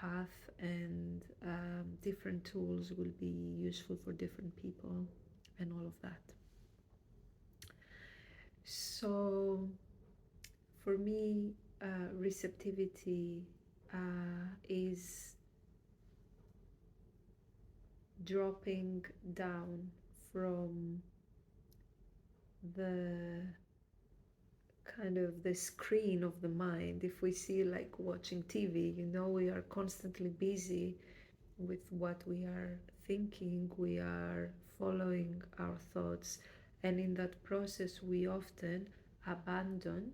path, and different tools will be useful for different people and all of that. So for me, receptivity is dropping down from the kind of the screen of the mind. If we see like watching TV, we are constantly busy with what we are thinking, we are following our thoughts, and in that process we often abandon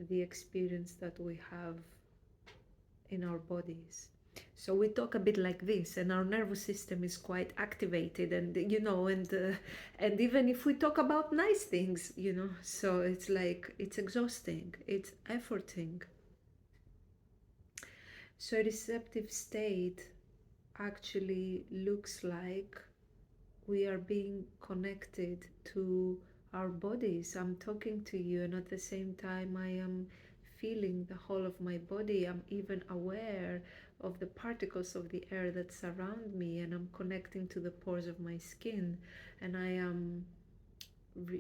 the experience that we have in our bodies. So we talk a bit like this, and our nervous system is quite activated, and and even if we talk about nice things, so it's like it's exhausting, it's efforting. So a receptive state actually looks like we are being connected to our bodies. I'm talking to you, and at the same time I am feeling the whole of my body. I'm even aware of the particles of the air that surround me, and I'm connecting to the pores of my skin, and I am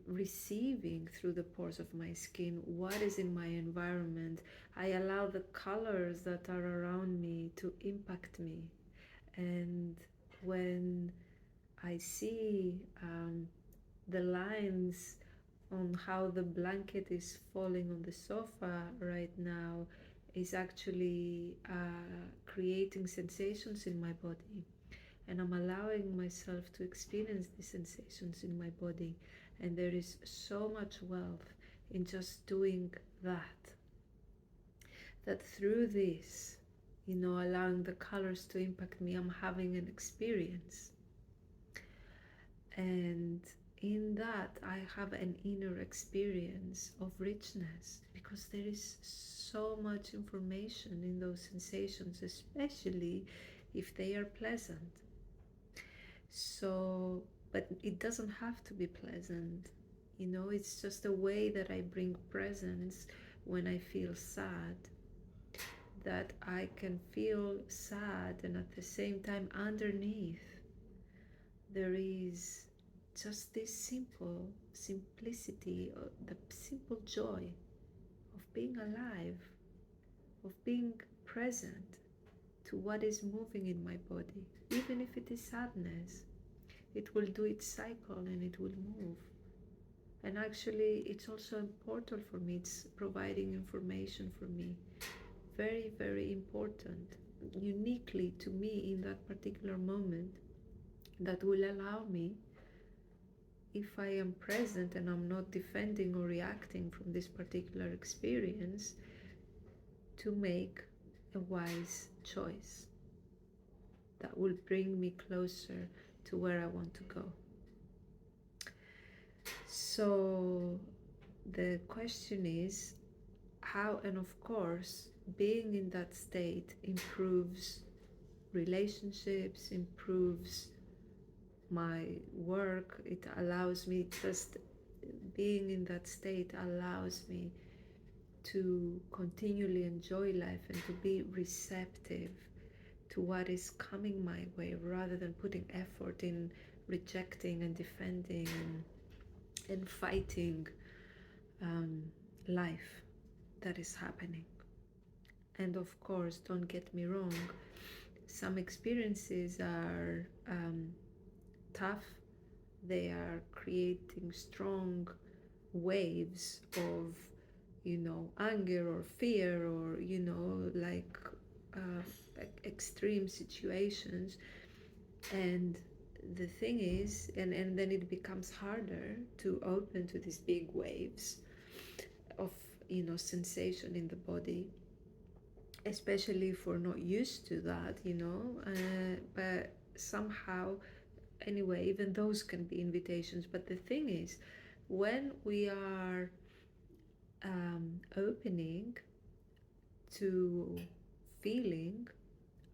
receiving through the pores of my skin what is in my environment. I allow the colors that are around me to impact me, and when I see the lines on how the blanket is falling on the sofa right now is actually creating sensations in my body, and I'm allowing myself to experience the sensations in my body. And there is so much wealth in just doing that through this, allowing the colors to impact me, I'm having an experience. And in that, I have an inner experience of richness, because there is so much information in those sensations, especially if they are pleasant. So, but it doesn't have to be pleasant. It's just a way that I bring presence when I feel sad, that I can feel sad, and at the same time, underneath, there is just this simplicity, the simple joy of being alive, of being present to what is moving in my body. Even if it is sadness, it will do its cycle and it will move. And actually, it's also important for me. It's providing information for me. Very, very important, uniquely to me in that particular moment, that will allow me, if I am present and I'm not defending or reacting from this particular experience, to make a wise choice that will bring me closer to where I want to go. So the question is how, and of course, being in that state improves relationships, improves my work. It allows me, just being in that state allows me to continually enjoy life and to be receptive to what is coming my way, rather than putting effort in rejecting and defending and fighting life that is happening. And of course, don't get me wrong, some experiences are tough. They are creating strong waves of, anger or fear, or, like extreme situations. And the thing is, and then it becomes harder to open to these big waves of, sensation in the body, especially if we're not used to that, but somehow, anyway, even those can be invitations. But the thing is, when we are opening to feeling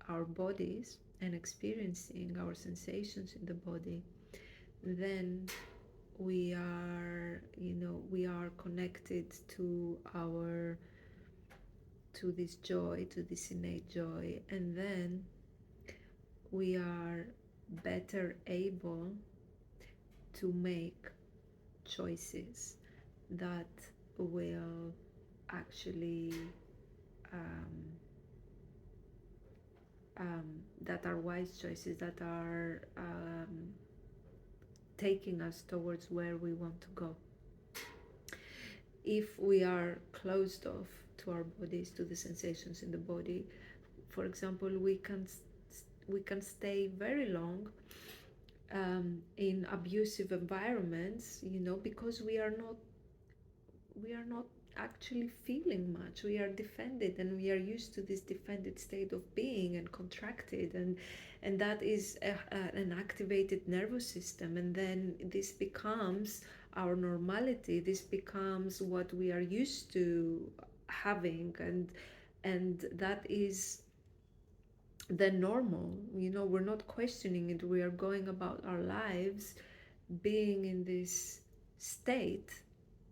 our bodies and experiencing our sensations in the body, then we are connected to to this joy, to this innate joy, and then we are better able to make choices that will actually um, that are wise choices, that are taking us towards where we want to go. If we are closed off to our bodies, to the sensations in the body, for example, we can stay very long in abusive environments, because we are not actually feeling much. We are defended, and we are used to this defended state of being and contracted, and that is an activated nervous system, and then this becomes our normality. This becomes what we are used to having, and that is the normal. We're not questioning it. We are going about our lives being in this state,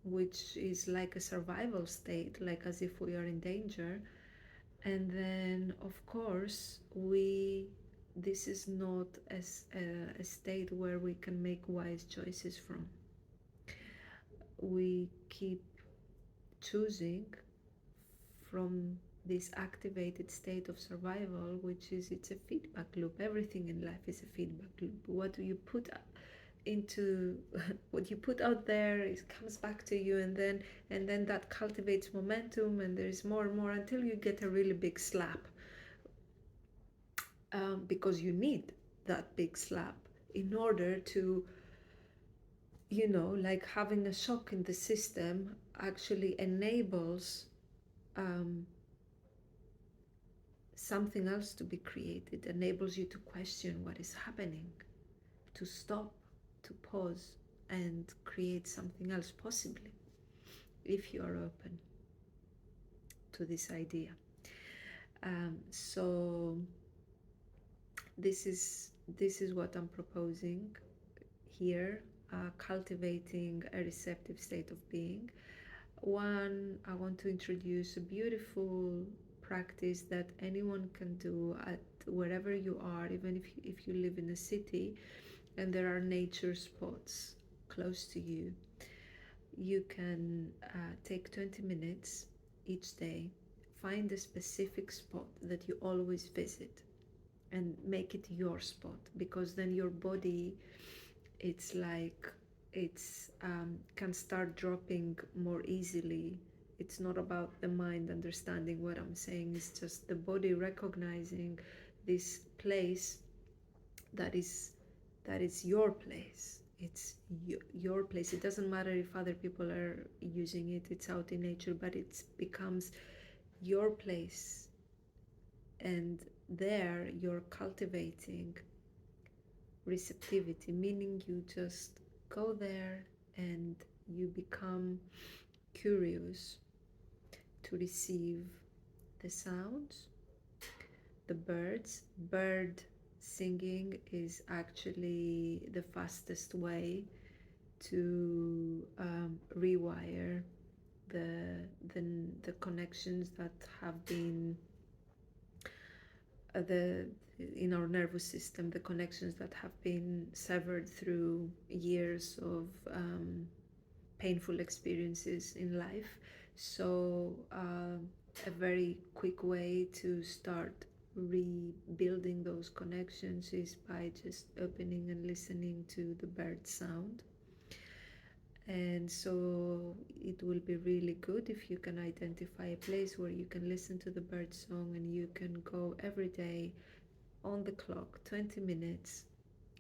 which is like a survival state, like as if we are in danger. And then, of course, this is not a state where we can make wise choices from. We keep choosing from this activated state of survival, which is, it's a feedback loop. Everything in life is a feedback loop. What do you put into what you put out there, it comes back to you, and then that cultivates momentum, and there's more and more until you get a really big slap, because you need that big slap in order to, like having a shock in the system actually enables something else to be created, enables you to question what is happening, to stop, to pause, and create something else, possibly, if you are open to this idea. So this is what I'm proposing here, cultivating a receptive state of being. One, I want to introduce a beautiful practice that anyone can do at wherever you are, even if you live in a city and there are nature spots close to you. You can take 20 minutes each day, find a specific spot that you always visit, and make it your spot, because then your body, it's like it's can start dropping more easily. It's not about the mind understanding what I'm saying, it's just the body recognizing this place that is your place. It's your place. It doesn't matter if other people are using it, it's out in nature, but it becomes your place, and there you're cultivating receptivity, meaning you just go there and you become curious to receive the sounds, the birds. Bird singing is actually the fastest way to rewire the connections that have been in our nervous system, the connections that have been severed through years of painful experiences in life. So a very quick way to start rebuilding those connections is by just opening and listening to the bird sound. And so it will be really good if you can identify a place where you can listen to the bird song, and you can go every day on the clock 20 minutes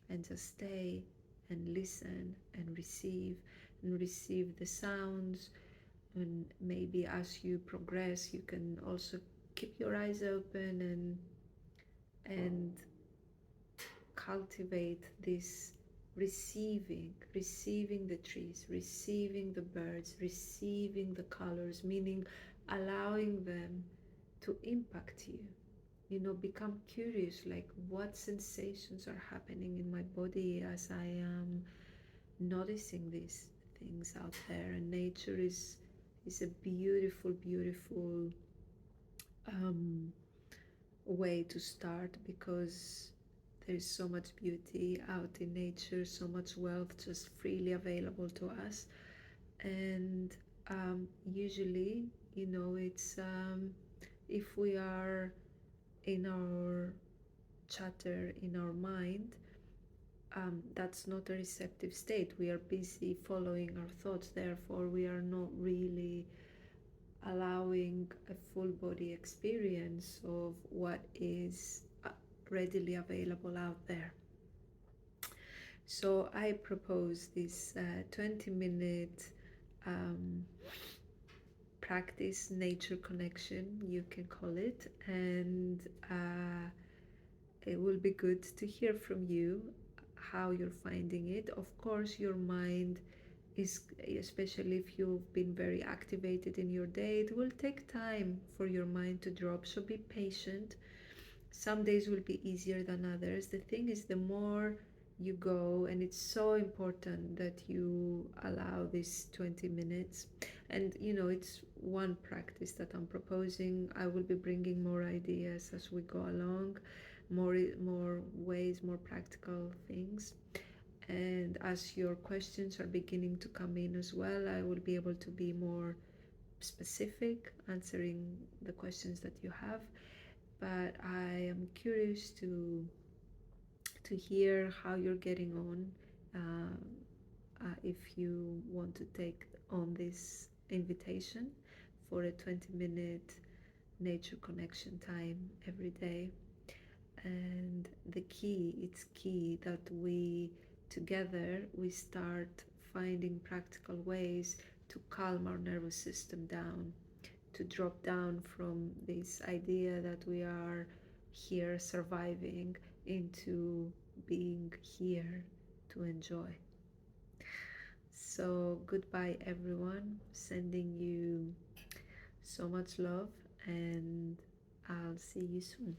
and just stay and listen and receive the sounds. And maybe as you progress, you can also keep your eyes open and cultivate this receiving the trees, receiving the birds, receiving the colors, meaning allowing them to impact you. Become curious, like what sensations are happening in my body as I am noticing these things out there. And nature is a beautiful um, way to start, because there is so much beauty out in nature, so much wealth just freely available to us. And usually, it's if we are in our chatter, in our mind, that's not a receptive state. We are busy following our thoughts, therefore, we are not really allowing a full body experience of what is readily available out there. So I propose this 20-minute practice, nature connection, you can call it, and it will be good to hear from you how you're finding it. Of course, your mind is, especially if you've been very activated in your day, it will take time for your mind to drop, so be patient. Some days will be easier than others. The thing is, the more you go, and it's so important that you allow this 20 minutes. And it's one practice that I'm proposing. I will be bringing more ideas as we go along, more ways, more practical things. And as your questions are beginning to come in as well, I will be able to be more specific, answering the questions that you have. But I am curious to hear how you're getting on. If you want to take on this invitation for a 20-minute nature connection time every day. And it's key that we together we start finding practical ways to calm our nervous system down, to drop down from this idea that we are here surviving into being here to enjoy. So goodbye everyone, sending you so much love, and I'll see you soon.